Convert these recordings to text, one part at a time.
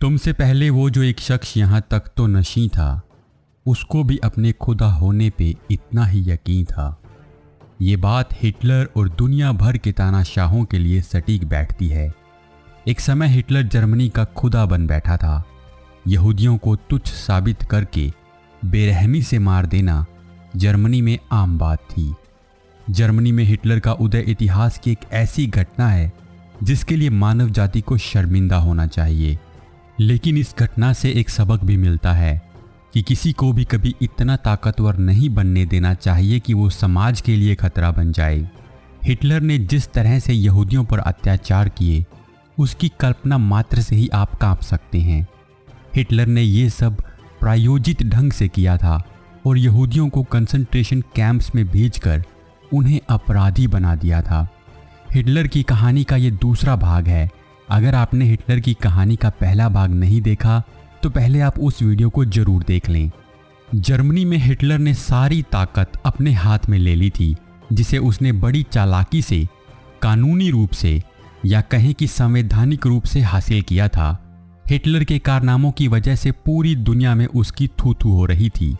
तुमसे पहले वो जो एक शख्स यहाँ तक तो नशी था, उसको भी अपने खुदा होने पे इतना ही यकीन था। ये बात हिटलर और दुनिया भर के तानाशाहों के लिए सटीक बैठती है। एक समय हिटलर जर्मनी का खुदा बन बैठा था। यहूदियों को तुच्छ साबित करके बेरहमी से मार देना जर्मनी में आम बात थी। जर्मनी में हिटलर का उदय इतिहास की एक ऐसी घटना है जिसके लिए मानव जाति को शर्मिंदा होना चाहिए। लेकिन इस घटना से एक सबक भी मिलता है कि किसी को भी कभी इतना ताकतवर नहीं बनने देना चाहिए कि वो समाज के लिए खतरा बन जाए। हिटलर ने जिस तरह से यहूदियों पर अत्याचार किए, उसकी कल्पना मात्र से ही आप कांप सकते हैं। हिटलर ने ये सब प्रायोजित ढंग से किया था और यहूदियों को कंसंट्रेशन कैंप्स में भेजकर उन्हें अपराधी बना दिया था। हिटलर की कहानी का ये दूसरा भाग है। अगर आपने हिटलर की कहानी का पहला भाग नहीं देखा तो पहले आप उस वीडियो को जरूर देख लें। जर्मनी में हिटलर ने सारी ताकत अपने हाथ में ले ली थी, जिसे उसने बड़ी चालाकी से, कानूनी रूप से या कहें कि संवैधानिक रूप से हासिल किया था। हिटलर के कारनामों की वजह से पूरी दुनिया में उसकी थू-थू हो रही थी।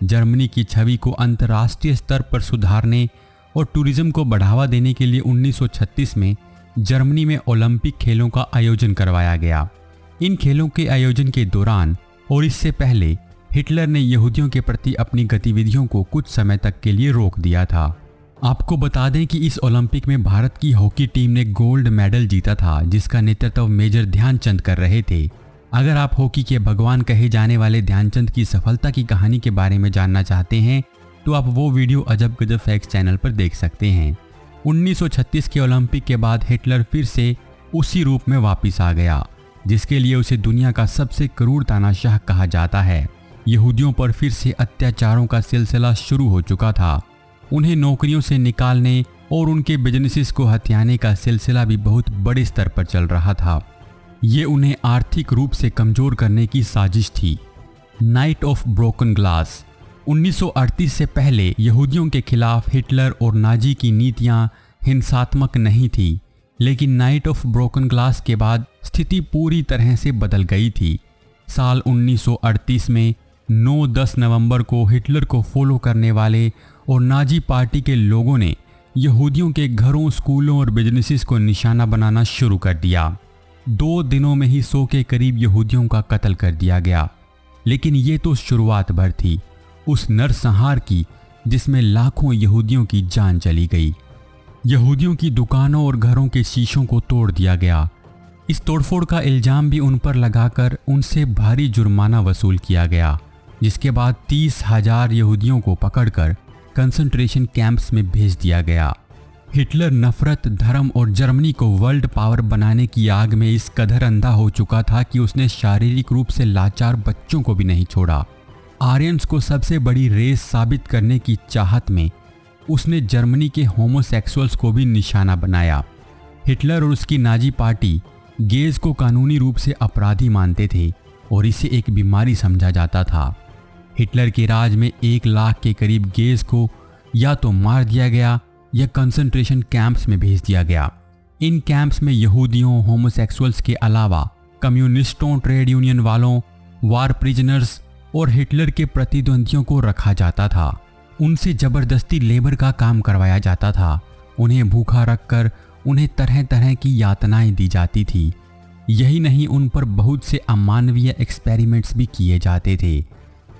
जर्मनी की छवि को अंतर्राष्ट्रीय स्तर पर सुधारने और टूरिज्म को बढ़ावा देने के लिए 1936 में जर्मनी में ओलंपिक खेलों का आयोजन करवाया गया। इन खेलों के आयोजन के दौरान और इससे पहले हिटलर ने यहूदियों के प्रति अपनी गतिविधियों को कुछ समय तक के लिए रोक दिया था। आपको बता दें कि इस ओलंपिक में भारत की हॉकी टीम ने गोल्ड मेडल जीता था, जिसका नेतृत्व मेजर ध्यानचंद कर रहे थे। अगर आप हॉकी के भगवान कहे जाने वाले ध्यानचंद की सफलता की कहानी के बारे में जानना चाहते हैं तो आप वो वीडियो अजब गजब फैक्ट्स चैनल पर देख सकते हैं। 1936 के ओलंपिक के बाद हिटलर फिर से उसी रूप में वापस आ गया, जिसके लिए उसे दुनिया का सबसे क्रूर तानाशाह कहा जाता है। यहूदियों पर फिर से अत्याचारों का सिलसिला शुरू हो चुका था। उन्हें नौकरियों से निकालने और उनके बिजनेसेस को हथियाने का सिलसिला भी बहुत बड़े स्तर पर चल रहा था। ये उन्हें आर्थिक रूप से कमजोर करने की साजिश थी। Night of broken glass. 1938 से पहले यहूदियों के खिलाफ हिटलर और नाजी की नीतियां हिंसात्मक नहीं थी, लेकिन नाइट ऑफ ब्रोकन ग्लास के बाद स्थिति पूरी तरह से बदल गई थी। साल 1938 में 9-10 नवंबर को हिटलर को फॉलो करने वाले और नाजी पार्टी के लोगों ने यहूदियों के घरों, स्कूलों और बिजनेसेस को निशाना बनाना शुरू कर दिया। 2 दिनों में ही 100 के करीब यहूदियों का कत्ल कर दिया गया। लेकिन ये तो शुरुआत भर थी उस नरसंहार की जिसमें लाखों यहूदियों की जान चली गई। यहूदियों की दुकानों और घरों के शीशों को तोड़ दिया गया। इस तोड़फोड़ का इल्जाम भी उन पर लगाकर उनसे भारी जुर्माना वसूल किया गया, जिसके बाद 30,000 यहूदियों को पकड़कर कंसंट्रेशन कैंप्स में भेज दिया गया। हिटलर नफरत, धर्म और जर्मनी को वर्ल्ड पावर बनाने की आग में इस कदर अंधा हो चुका था कि उसने शारीरिक रूप से लाचार बच्चों को भी नहीं छोड़ा। आर्यंस को सबसे बड़ी रेस साबित करने की चाहत में उसने जर्मनी के होमोसेक्सुअल्स को भी निशाना बनाया। हिटलर और उसकी नाजी पार्टी गेज को कानूनी रूप से अपराधी मानते थे और इसे एक बीमारी समझा जाता था। हिटलर के राज में 1 लाख के करीब गेज को या तो मार दिया गया या कंसंट्रेशन कैंप्स में भेज दिया गया। इन कैंप्स में यहूदियों, होमोसेक्सुअल्स के अलावा कम्युनिस्टों, ट्रेड यूनियन वालों, वार प्रिजनर्स और हिटलर के प्रतिद्वंदियों को रखा जाता था। उनसे जबरदस्ती लेबर का काम करवाया जाता था। उन्हें भूखा रखकर उन्हें तरह तरह की यातनाएं दी जाती थी। यही नहीं, उन पर बहुत से अमानवीय एक्सपेरिमेंट्स भी किए जाते थे।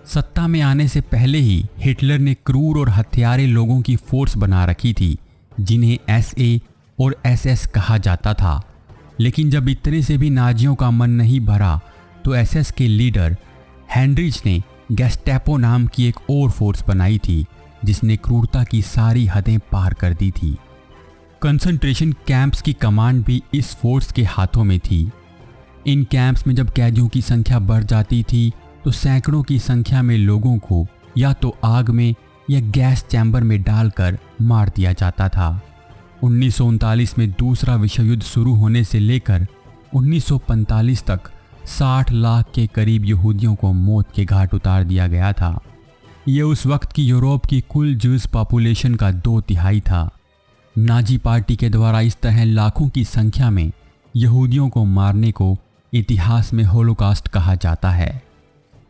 सत्ता में आने से पहले ही हिटलर ने क्रूर और हत्यारे लोगों की फोर्स बना रखी थी, जिन्हें एसए और एसएस कहा जाता था। लेकिन जब इतने से भी नाजियों का मन नहीं भरा तो एसएस के लीडर हेनरिच ने गेस्टापो नाम की एक और फोर्स बनाई थी, जिसने क्रूरता की सारी हदें पार कर दी थी। कंसंट्रेशन कैंप्स की कमांड भी इस फोर्स के हाथों में थी। इन कैंप्स में जब कैदियों की संख्या बढ़ जाती थी तो सैकड़ों की संख्या में लोगों को या तो आग में या गैस चैम्बर में डालकर मार दिया जाता था। 1939 में दूसरा विश्व युद्ध शुरू होने से लेकर 1945 तक 60 लाख के करीब यहूदियों को मौत के घाट उतार दिया गया था। यह उस वक्त की यूरोप की कुल ज्यूज पॉपुलेशन का 2/3 था। नाजी पार्टी के द्वारा इस तरह लाखों की संख्या में यहूदियों को मारने को इतिहास में होलोकॉस्ट कहा जाता है।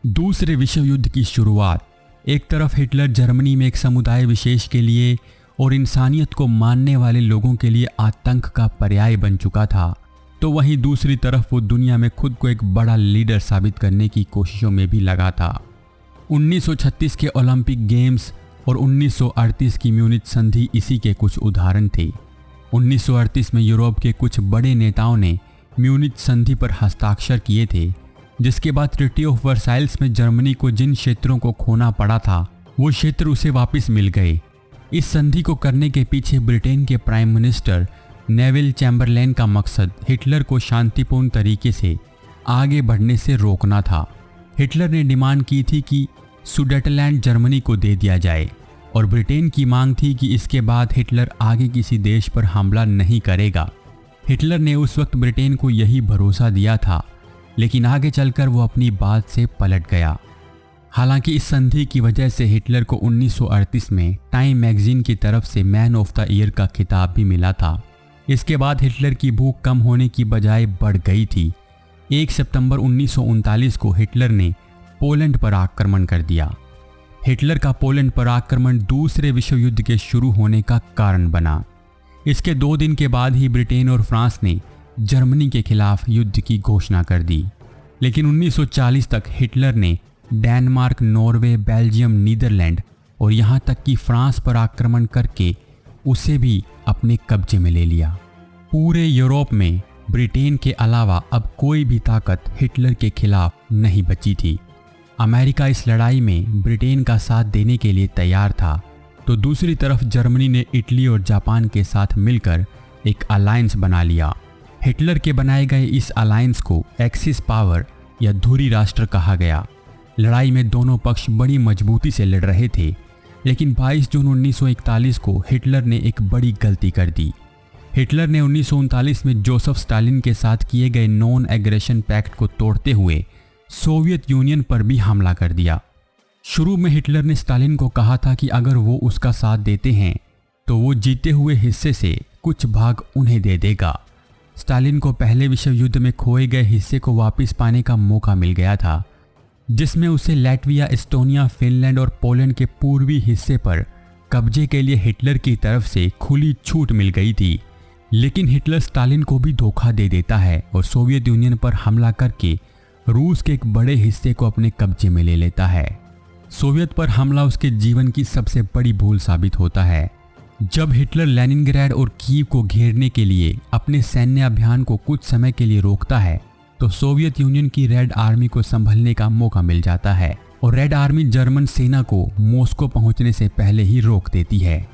दूसरे विश्व युद्ध की शुरुआत, एक तरफ हिटलर जर्मनी में एक समुदाय विशेष के लिए और इंसानियत को मानने वाले लोगों के लिए आतंक का पर्याय बन चुका था, तो वहीं दूसरी तरफ वो दुनिया में खुद को एक बड़ा लीडर साबित करने की कोशिशों में भी लगा था। 1936 के ओलंपिक गेम्स और 1938 की म्यूनिच संधि इसी के कुछ उदाहरण थे। 1938 में यूरोप के कुछ बड़े नेताओं ने म्यूनिच संधि पर हस्ताक्षर किए थे, जिसके बाद ट्रीटी ऑफ वर्साइल्स में जर्मनी को जिन क्षेत्रों को खोना पड़ा था वो क्षेत्र उसे वापस मिल गए। इस संधि को करने के पीछे ब्रिटेन के प्राइम मिनिस्टर नेविल चैम्बरलेन का मकसद हिटलर को शांतिपूर्ण तरीके से आगे बढ़ने से रोकना था। हिटलर ने डिमांड की थी कि सुडेटलैंड जर्मनी को दे दिया जाए और ब्रिटेन की मांग थी कि इसके बाद हिटलर आगे किसी देश पर हमला नहीं करेगा। हिटलर ने उस वक्त ब्रिटेन को यही भरोसा दिया था, लेकिन आगे चलकर वो अपनी बात से पलट गया। हालांकि इस संधि की वजह से हिटलर को 1938 में टाइम मैगजीन की तरफ से मैन ऑफ द ईयर का खिताब भी मिला था। इसके बाद हिटलर की भूख कम होने की बजाय बढ़ गई थी। 1 सितंबर 1939 को हिटलर ने पोलैंड पर आक्रमण कर दिया। हिटलर का पोलैंड पर आक्रमण दूसरे विश्व युद्ध के शुरू होने का कारण बना। इसके 2 दिन के बाद ही ब्रिटेन और फ्रांस ने जर्मनी के खिलाफ युद्ध की घोषणा कर दी। लेकिन 1940 तक हिटलर ने डेनमार्क, नॉर्वे, बेल्जियम, नीदरलैंड और यहाँ तक कि फ्रांस पर आक्रमण करके उसे भी अपने कब्जे में ले लिया। पूरे यूरोप में ब्रिटेन के अलावा अब कोई भी ताकत हिटलर के खिलाफ नहीं बची थी। अमेरिका इस लड़ाई में ब्रिटेन का साथ देने के लिए तैयार था, तो दूसरी तरफ जर्मनी ने इटली और जापान के साथ मिलकर एक अलायंस बना लिया। हिटलर के बनाए गए इस अलायंस को एक्सिस पावर या धुरी राष्ट्र कहा गया। लड़ाई में दोनों पक्ष बड़ी मजबूती से लड़ रहे थे, लेकिन 22 जून 1941 को हिटलर ने एक बड़ी गलती कर दी। हिटलर ने 1939 में जोसेफ स्टालिन के साथ किए गए नॉन एग्रेशन पैक्ट को तोड़ते हुए सोवियत यूनियन पर भी हमला कर दिया। शुरू में हिटलर ने स्टालिन को कहा था कि अगर वो उसका साथ देते हैं तो वो जीते हुए हिस्से से कुछ भाग उन्हें दे देगा। स्टालिन को पहले विश्व युद्ध में खोए गए हिस्से को वापस पाने का मौका मिल गया था, जिसमें उसे लैटविया, एस्टोनिया, फिनलैंड और पोलैंड के पूर्वी हिस्से पर कब्जे के लिए हिटलर की तरफ से खुली छूट मिल गई थी। लेकिन हिटलर स्टालिन को भी धोखा दे देता है और सोवियत यूनियन पर हमला करके रूस के एक बड़े हिस्से को अपने कब्जे में ले लेता है। सोवियत पर हमला उसके जीवन की सबसे बड़ी भूल साबित होता है। जब हिटलर लेनिनग्राड और कीव को घेरने के लिए अपने सैन्य अभियान को कुछ समय के लिए रोकता है, तो सोवियत यूनियन की रेड आर्मी को संभलने का मौका मिल जाता है और रेड आर्मी जर्मन सेना को मॉस्को पहुंचने से पहले ही रोक देती है।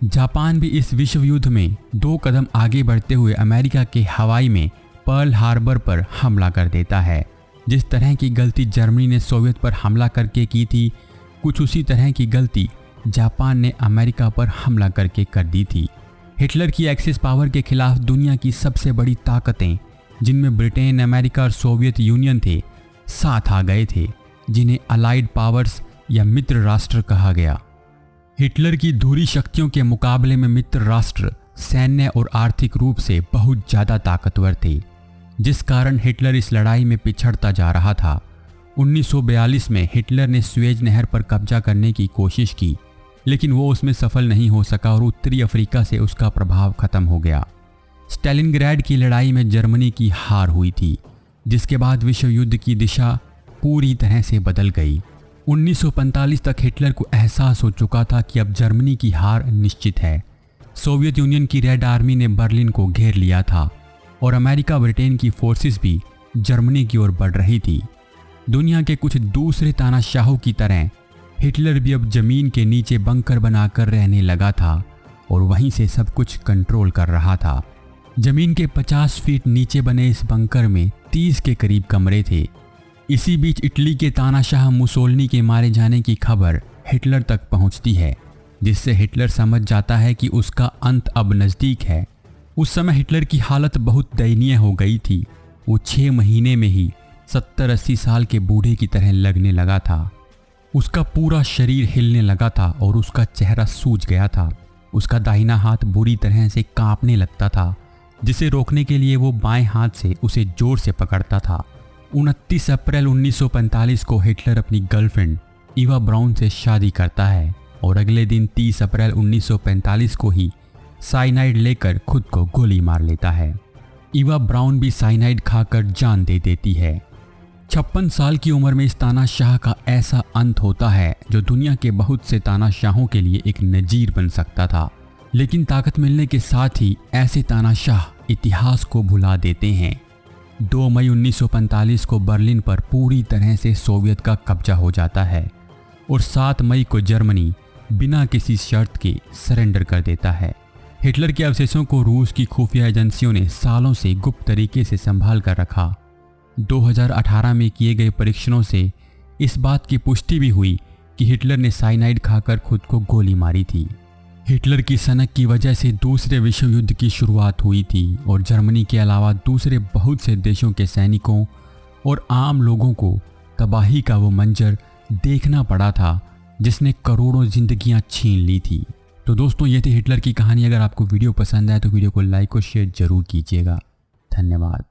जापान भी इस विश्व युद्ध में 2 कदम आगे बढ़ते हुए अमेरिका के हवाई में पर्ल हार्बर पर हमला कर देता है। जिस तरह की गलती जर्मनी ने सोवियत पर हमला करके की थी, कुछ उसी तरह की गलती जापान ने अमेरिका पर हमला करके कर दी थी। हिटलर की एक्सिस पावर के खिलाफ दुनिया की सबसे बड़ी ताकतें, जिनमें ब्रिटेन, अमेरिका और सोवियत यूनियन थे, साथ आ गए थे, जिन्हें अलाइड पावर्स या मित्र राष्ट्र कहा गया। हिटलर की धुरी शक्तियों के मुकाबले में मित्र राष्ट्र सैन्य और आर्थिक रूप से बहुत ज़्यादा ताकतवर थे, जिस कारण हिटलर इस लड़ाई में पिछड़ता जा रहा था। 1942 में हिटलर ने स्वेज नहर पर कब्जा करने की कोशिश की, लेकिन वो उसमें सफल नहीं हो सका और उत्तरी अफ्रीका से उसका प्रभाव खत्म हो गया। स्टालिनग्राड की लड़ाई में जर्मनी की हार हुई थी, जिसके बाद विश्व युद्ध की दिशा पूरी तरह से बदल गई। 1945 तक हिटलर को एहसास हो चुका था कि अब जर्मनी की हार निश्चित है। सोवियत यूनियन की रेड आर्मी ने बर्लिन को घेर लिया था और अमेरिका, ब्रिटेन की फोर्सेस भी जर्मनी की ओर बढ़ रही थी। दुनिया के कुछ दूसरे तानाशाहों की तरह हिटलर भी अब जमीन के नीचे बंकर बनाकर रहने लगा था और वहीं से सब कुछ कंट्रोल कर रहा था। जमीन के 50 फीट नीचे बने इस बंकर में 30 के करीब कमरे थे। इसी बीच इटली के तानाशाह मुसोलिनी के मारे जाने की खबर हिटलर तक पहुंचती है, जिससे हिटलर समझ जाता है कि उसका अंत अब नज़दीक है। उस समय हिटलर की हालत बहुत दयनीय हो गई थी। वो 6 महीने में ही 70-80 साल के बूढ़े की तरह लगने लगा था। उसका पूरा शरीर हिलने लगा था और उसका चेहरा सूज गया था। उसका दाहिना हाथ बुरी तरह से कांपने लगता था, जिसे रोकने के लिए वो बाएं हाथ से उसे जोर से पकड़ता था। 29 अप्रैल 1945 को हिटलर अपनी गर्लफ्रेंड ईवा ब्राउन से शादी करता है और अगले दिन 30 अप्रैल 1945 को ही साइनाइड लेकर खुद को गोली मार लेता है। ईवा ब्राउन भी साइनाइड खाकर जान दे देती है। 56 साल की उम्र में इस तानाशाह का ऐसा अंत होता है जो दुनिया के बहुत से तानाशाहों के लिए एक नजीर बन सकता था। लेकिन ताकत मिलने के साथ ही ऐसे तानाशाह इतिहास को भुला देते हैं। 2 मई 1945 को बर्लिन पर पूरी तरह से सोवियत का कब्जा हो जाता है और 7 मई को जर्मनी बिना किसी शर्त के सरेंडर कर देता है। हिटलर के अवशेषों को रूस की खुफिया एजेंसियों ने सालों से गुप्त तरीके से संभाल कर रखा। 2018 में किए गए परीक्षणों से इस बात की पुष्टि भी हुई कि हिटलर ने साइनाइड खाकर खुद को गोली मारी थी। हिटलर की सनक की वजह से दूसरे विश्व युद्ध की शुरुआत हुई थी और जर्मनी के अलावा दूसरे बहुत से देशों के सैनिकों और आम लोगों को तबाही का वो मंजर देखना पड़ा था जिसने करोड़ों जिंदगियां छीन ली थी। तो दोस्तों, ये थी हिटलर की कहानी। अगर आपको वीडियो पसंद आए तो वीडियो को लाइक और शेयर जरूर कीजिएगा। धन्यवाद।